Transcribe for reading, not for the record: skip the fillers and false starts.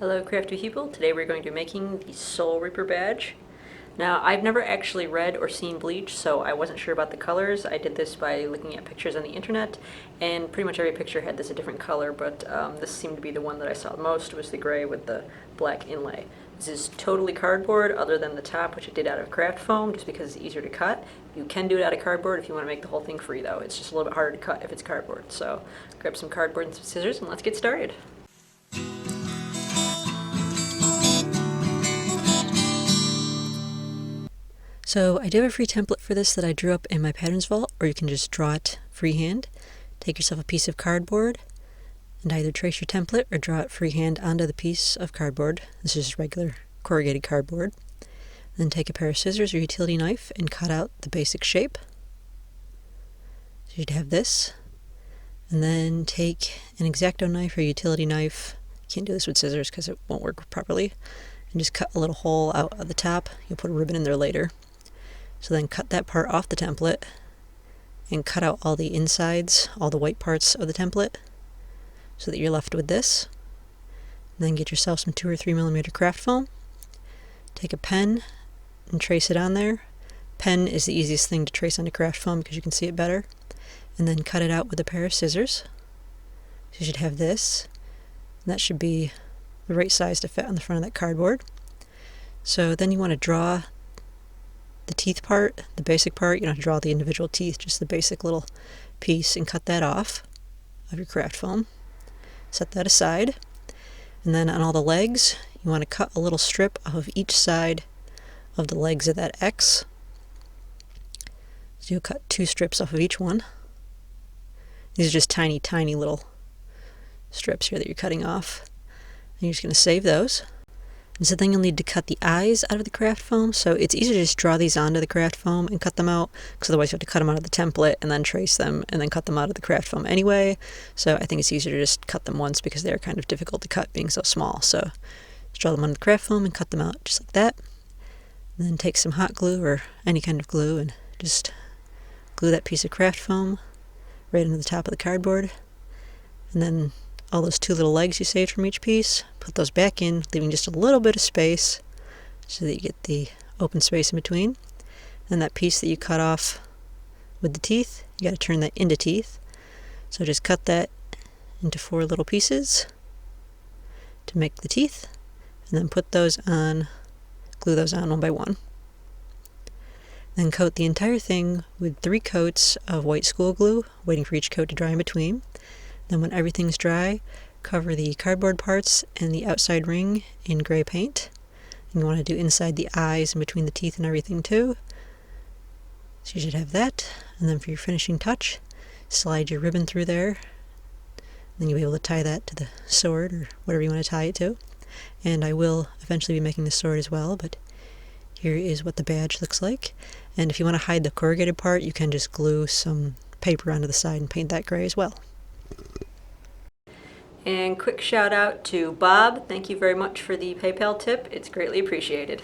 Hello crafty people, today we're going to be making the Soul Reaper badge. Now I've never actually read or seen Bleach, so I wasn't sure about the colors. I did this by looking at pictures on the internet, and pretty much every picture had this a different color, but this seemed to be the one that I saw the most, was the gray with the black inlay. This is totally cardboard other than the top, which I did out of craft foam just because it's easier to cut. You can do it out of cardboard if you want to make the whole thing free though. It's just a little bit harder to cut if it's cardboard. So grab some cardboard and some scissors and let's get started. So I do have a free template for this that I drew up in my patterns vault, or you can just draw it freehand. Take yourself a piece of cardboard and either trace your template or draw it freehand onto the piece of cardboard. This is just regular corrugated cardboard. Then take a pair of scissors or utility knife and cut out the basic shape. So you'd have this. And then take an x-acto knife or utility knife. You can't do this with scissors because it won't work properly. And just cut a little hole out of the top. You'll put a ribbon in there later. So then cut that part off the template and cut out all the insides, all the white parts of the template, so that you're left with this. And then get yourself some 2 or 3 millimeter craft foam. Take a pen and trace it on there. Pen is the easiest thing to trace onto craft foam because you can see it better. And then cut it out with a pair of scissors. So you should have this. And that should be the right size to fit on the front of that cardboard. So then you want to draw the teeth part, the basic part. You don't have to draw the individual teeth, just the basic little piece, and cut that off of your craft foam. Set that aside. And then on all the legs, you want to cut a little strip off of each side of the legs of that X. So you'll cut 2 strips off of each one. These are just tiny, tiny little strips here that you're cutting off. And you're just going to save those. And so then you'll need to cut the eyes out of the craft foam. So it's easier to just draw these onto the craft foam and cut them out, because otherwise you have to cut them out of the template and then trace them and then cut them out of the craft foam anyway. So I think it's easier to just cut them once because they're kind of difficult to cut being so small. So just draw them onto the craft foam and cut them out just like that. And then take some hot glue or any kind of glue and just glue that piece of craft foam right into the top of the cardboard. And then all those 2 little legs you saved from each piece, put those back in, leaving just a little bit of space so that you get the open space in between. And that piece that you cut off with the teeth, you got to turn that into teeth. So just cut that into 4 little pieces to make the teeth, and then put those on, glue those on one by one. Then coat the entire thing with 3 coats of white school glue, waiting for each coat to dry in between. Then when everything's dry, cover the cardboard parts and the outside ring in gray paint. And you want to do inside the eyes and between the teeth and everything too. So you should have that. And then for your finishing touch, slide your ribbon through there. Then you'll be able to tie that to the sword or whatever you want to tie it to. And I will eventually be making the sword as well, but here is what the badge looks like. And if you want to hide the corrugated part, you can just glue some paper onto the side and paint that gray as well. And quick shout out to Bob. Thank you very much for the PayPal tip. It's greatly appreciated.